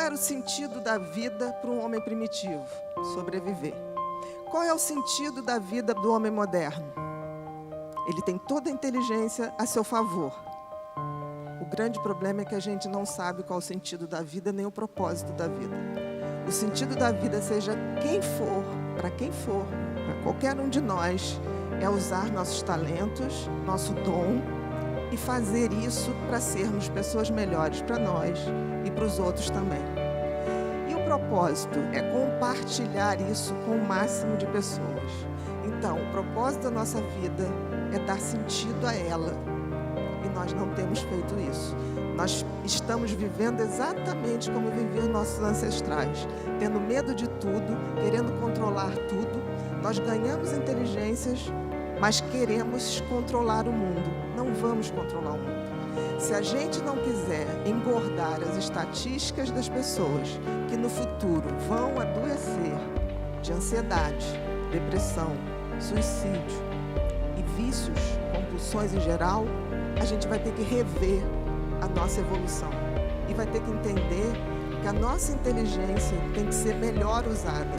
era o sentido da vida para um homem primitivo? Sobreviver. Qual é o sentido da vida do homem moderno? Ele tem toda a inteligência a seu favor. O grande problema é que a gente não sabe qual é o sentido da vida, nem o propósito da vida. O sentido da vida, seja quem for, para qualquer um de nós, é usar nossos talentos, nosso dom, e fazer isso para sermos pessoas melhores para nós e para os outros também. E o propósito é compartilhar isso com o máximo de pessoas. Então, o propósito da nossa vida é dar sentido a ela. E nós não temos feito isso. Nós estamos vivendo exatamente como viviam nossos ancestrais, tendo medo de tudo, querendo controlar tudo. Nós ganhamos inteligências, mas queremos controlar o mundo. Não vamos controlar o mundo. Se a gente não quiser engordar as estatísticas das pessoas que no futuro vão adoecer de ansiedade, depressão, suicídio e vícios, compulsões em geral, a gente vai ter que rever a nossa evolução e vai ter que entender que a nossa inteligência tem que ser melhor usada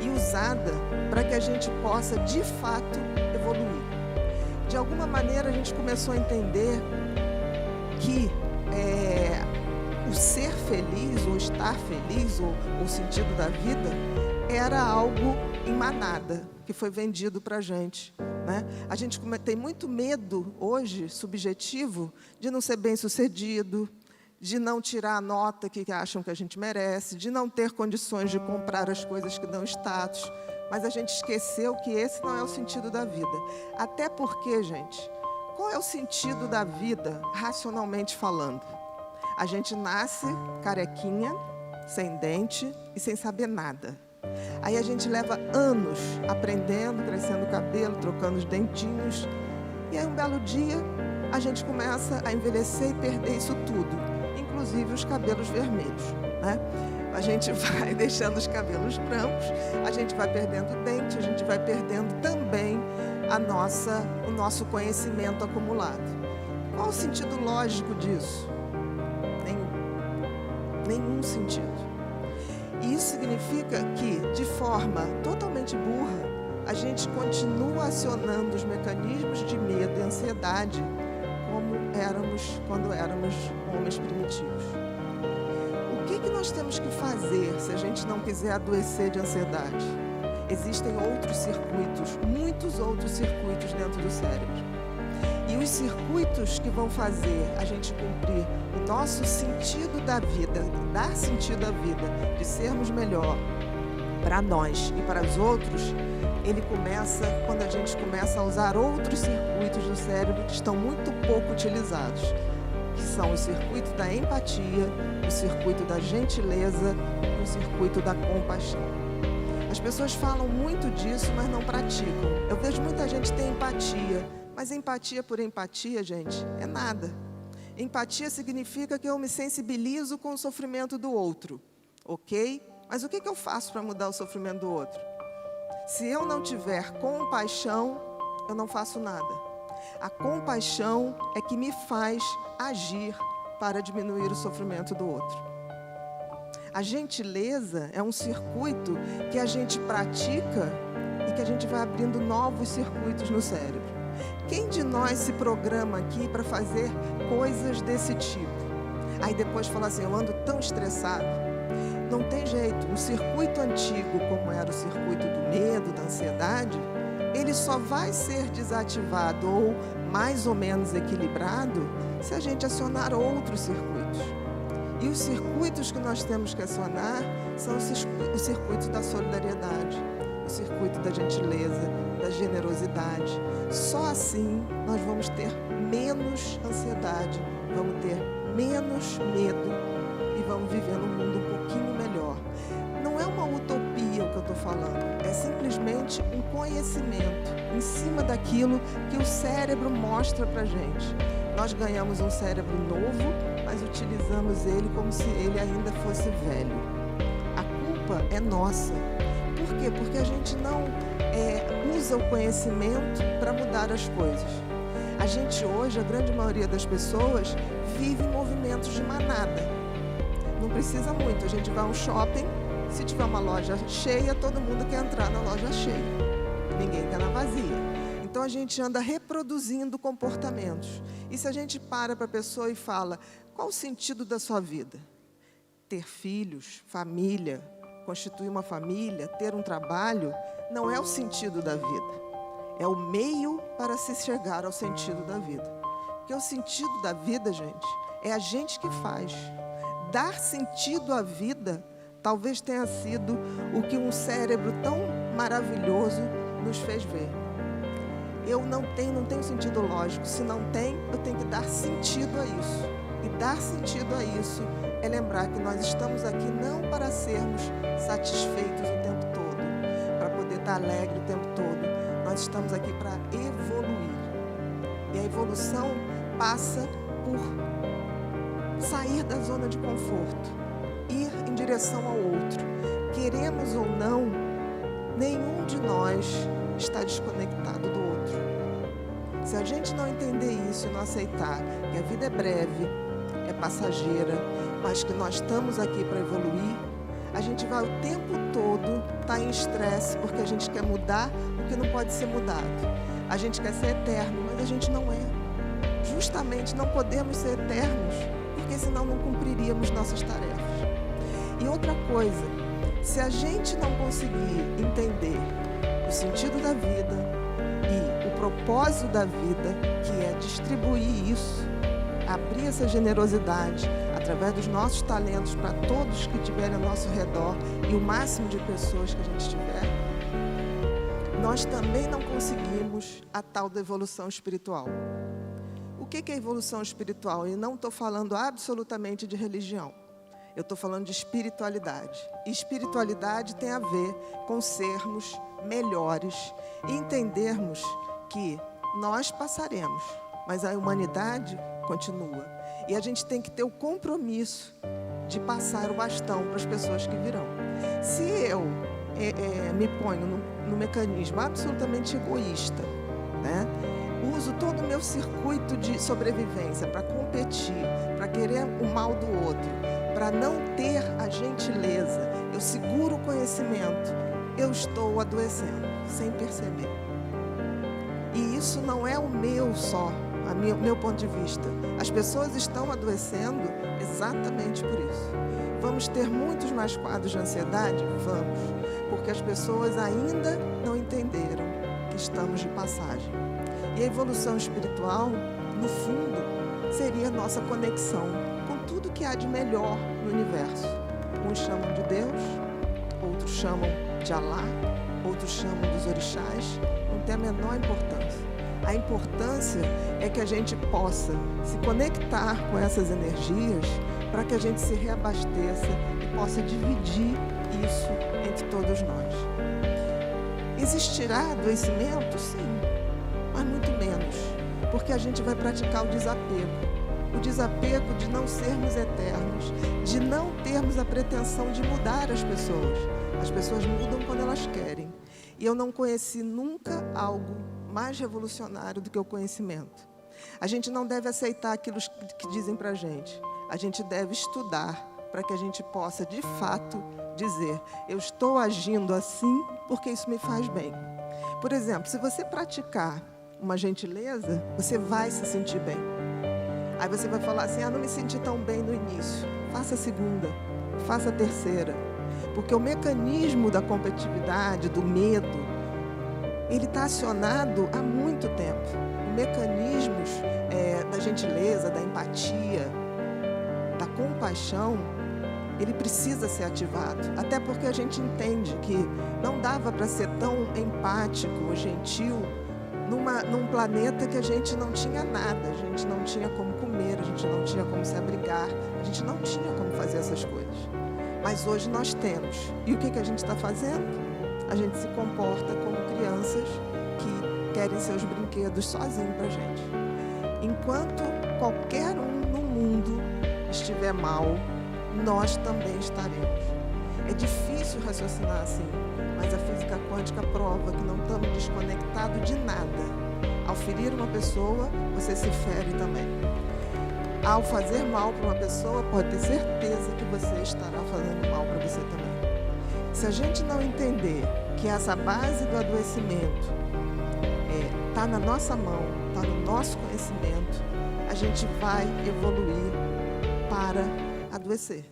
e usada para que a gente possa de fato evoluir. De alguma maneira a gente começou a entender que o ser feliz ou estar feliz ou o sentido da vida era algo em manada que foi vendido para a gente. Né? A gente tem muito medo hoje, subjetivo, de não ser bem-sucedido, de não tirar a nota que acham que a gente merece, de não ter condições de comprar as coisas que dão status. Mas a gente esqueceu que esse não é o sentido da vida. Até porque, gente, qual é o sentido da vida, racionalmente falando? A gente nasce carequinha, sem dente e sem saber nada. Aí a gente leva anos aprendendo, crescendo o cabelo, trocando os dentinhos. E aí um belo dia a gente começa a envelhecer e perder isso tudo, inclusive os cabelos vermelhos, né? A gente vai deixando os cabelos brancos, a gente vai perdendo dente, a gente vai perdendo também o nosso conhecimento acumulado. Qual o sentido lógico disso? Nenhum sentido. E isso significa que, de forma totalmente burra, a gente continua acionando os mecanismos de medo e ansiedade como éramos quando éramos homens primitivos. O que nós temos que fazer se a gente não quiser adoecer de ansiedade? Existem outros circuitos, muitos outros circuitos dentro do cérebro. E os circuitos que vão fazer a gente cumprir o nosso sentido da vida, dar sentido à vida, de sermos melhor para nós e para os outros, ele começa quando a gente começa a usar outros circuitos do cérebro que estão muito pouco utilizados, que são o circuito da empatia, o circuito da gentileza e o circuito da compaixão. As pessoas falam muito disso, mas não praticam. Eu vejo muita gente ter empatia, mas empatia por empatia, gente, é nada. Empatia significa que eu me sensibilizo com o sofrimento do outro, ok? Mas o que eu faço para mudar o sofrimento do outro? Se eu não tiver compaixão, eu não faço nada. A compaixão é que me faz agir para diminuir o sofrimento do outro. A gentileza é um circuito que a gente pratica e que a gente vai abrindo novos circuitos no cérebro. Quem de nós se programa aqui para fazer coisas desse tipo? Aí depois fala assim, eu ando tão estressado. Não tem jeito, o circuito antigo, como era o circuito do medo, da ansiedade, ele só vai ser desativado ou mais ou menos equilibrado se a gente acionar outros circuitos. E os circuitos que nós temos que acionar são os circuitos da solidariedade, o circuito da gentileza, da generosidade. Só assim nós vamos ter menos ansiedade, vamos ter menos medo e vamos viver num mundo um pouquinho melhor. Não é uma utopia o que eu estou falando, é simplesmente um conhecimento em cima daquilo que o cérebro mostra para a gente. Nós ganhamos um cérebro novo, mas utilizamos ele como se ele ainda fosse velho. A culpa é nossa. Por quê? Porque a gente não usa o conhecimento para mudar as coisas. A gente hoje, a grande maioria das pessoas, vive em movimentos de manada. Não precisa muito. A gente vai a um shopping, se tiver uma loja cheia, todo mundo quer entrar na loja cheia. Ninguém quer na vazia. Então a gente anda reproduzindo comportamentos. E se a gente para a pessoa e fala, qual o sentido da sua vida? Ter filhos, família, constituir uma família, ter um trabalho, não é o sentido da vida. É o meio para se chegar ao sentido da vida. Porque o sentido da vida, gente, é a gente que faz. Dar sentido à vida talvez tenha sido o que um cérebro tão maravilhoso nos fez ver. Eu não tenho sentido lógico. Se não tem, eu tenho que dar sentido a isso. E dar sentido a isso é lembrar que nós estamos aqui não para sermos satisfeitos o tempo todo, para poder estar alegre o tempo todo. Nós estamos aqui para evoluir. E a evolução passa por sair da zona de conforto, ir em direção ao outro. Queremos ou não, nenhum de nós está desconectado do outro. Se a gente não entender isso e não aceitar que a vida é breve, é passageira, mas que nós estamos aqui para evoluir, a gente vai o tempo todo estar em estresse, porque a gente quer mudar o que não pode ser mudado. A gente quer ser eterno, mas a gente não é. Justamente não podemos ser eternos, porque senão não cumpriríamos nossas tarefas. E outra coisa, se a gente não conseguir entender o sentido da vida e o propósito da vida, que é distribuir isso, abrir essa generosidade através dos nossos talentos para todos que estiverem ao nosso redor e o máximo de pessoas que a gente tiver, nós também não conseguimos a tal da evolução espiritual. O que é evolução espiritual? E não estou falando absolutamente de religião. Eu estou falando de espiritualidade. E espiritualidade tem a ver com sermos melhores e entendermos que nós passaremos, mas a humanidade continua. E a gente tem que ter o compromisso de passar o bastão para as pessoas que virão. Se eu me ponho no mecanismo absolutamente egoísta, né? Uso todo o meu circuito de sobrevivência para competir, para querer o mal do outro, para não ter a gentileza, eu seguro o conhecimento, eu estou adoecendo, sem perceber. E isso não é o meu só, meu ponto de vista. As pessoas estão adoecendo exatamente por isso. Vamos ter muitos mais quadros de ansiedade? Vamos, porque as pessoas ainda não entenderam que estamos de passagem. E a evolução espiritual, no fundo, seria a nossa conexão com tudo que há de melhor no universo. Uns chamam de Deus, outros chamam de Alá, outros chamam dos orixás, não tem a menor importância. A importância é que a gente possa se conectar com essas energias para que a gente se reabasteça e possa dividir isso entre todos nós. Existirá adoecimento? Sim, mas muito menos, porque a gente vai praticar o desapego. O desapego de não sermos eternos, de não termos a pretensão de mudar as pessoas. As pessoas mudam quando elas querem. E eu não conheci nunca algo mais revolucionário do que o conhecimento. A gente não deve aceitar aquilo que dizem para a gente. A gente deve estudar para que a gente possa, de fato, dizer: eu estou agindo assim porque isso me faz bem. Por exemplo, se você praticar uma gentileza, você vai se sentir bem. Aí você vai falar assim: não me senti tão bem no início. Faça a segunda, faça a terceira. Porque o mecanismo da competitividade, do medo, ele está acionado há muito tempo. Os mecanismos da gentileza, da empatia, da compaixão, ele precisa ser ativado. Até porque a gente entende que não dava para ser tão empático, gentil, num planeta que a gente não tinha nada, a gente não tinha como comer, a gente não tinha como se abrigar, a gente não tinha como fazer essas coisas. Mas hoje nós temos. E o que a gente está fazendo? A gente se comporta como crianças que querem seus brinquedos sozinhos para a gente. Enquanto qualquer um no mundo estiver mal, nós também estaremos. É difícil raciocinar assim, mas a física quântica prova que não estamos desconectados de nada. Ao ferir uma pessoa, você se fere também. Ao fazer mal para uma pessoa, pode ter certeza que você estará fazendo mal para você também. Se a gente não entender que essa base do adoecimento está na nossa mão, está no nosso conhecimento, a gente vai evoluir para adoecer.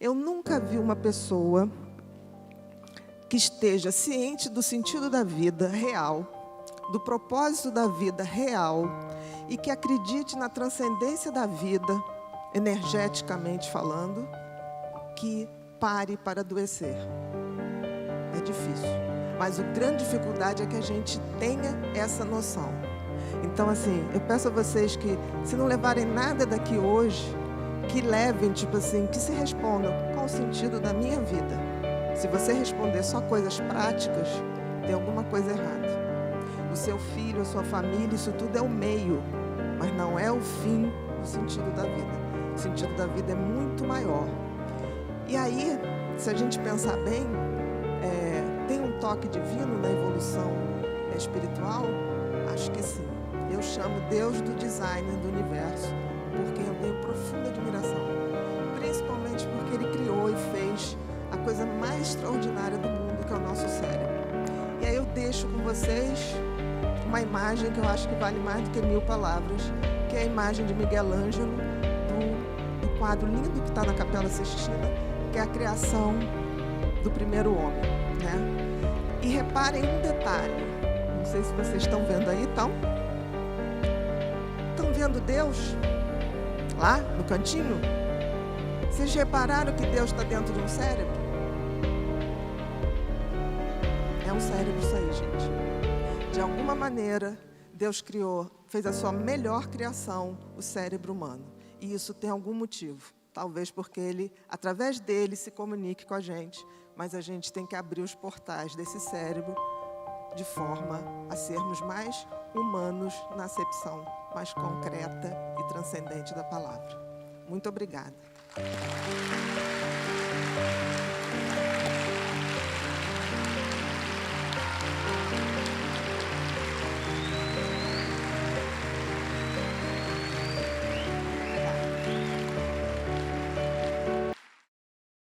Eu nunca vi uma pessoa que esteja ciente do sentido da vida real, do propósito da vida real e que acredite na transcendência da vida, energeticamente falando, que pare para adoecer. É difícil, mas a grande dificuldade é que a gente tenha essa noção. Então, assim, eu peço a vocês que, se não levarem nada daqui hoje, que levem, tipo assim, que se respondam: qual o sentido da minha vida? Se você responder só coisas práticas, tem alguma coisa errada. O seu filho, a sua família, isso tudo é o meio, mas não é o fim do sentido da vida. O sentido da vida é muito maior. E aí, se a gente pensar bem, tem um toque divino na evolução espiritual? Acho que sim. Eu chamo Deus do designer do universo, porque eu tenho profunda admiração. Principalmente porque Ele criou e fez a coisa mais extraordinária do mundo, que é o nosso cérebro. E aí eu deixo com vocês uma imagem que eu acho que vale mais do que 1000 palavras, que é a imagem de Miguel Ângelo, do quadro lindo que está na Capela Sistina, que é a criação do primeiro homem, né? E reparem um detalhe, não sei se vocês estão vendo aí, estão vendo Deus lá no cantinho? Vocês repararam que Deus está dentro de um cérebro? É um cérebro isso aí, gente. De alguma maneira, Deus criou, fez a sua melhor criação, o cérebro humano. E isso tem algum motivo. Talvez porque Ele, através dele, se comunique com a gente. Mas a gente tem que abrir os portais desse cérebro de forma a sermos mais humanos na acepção mais concreta e transcendente da palavra. Muito obrigada.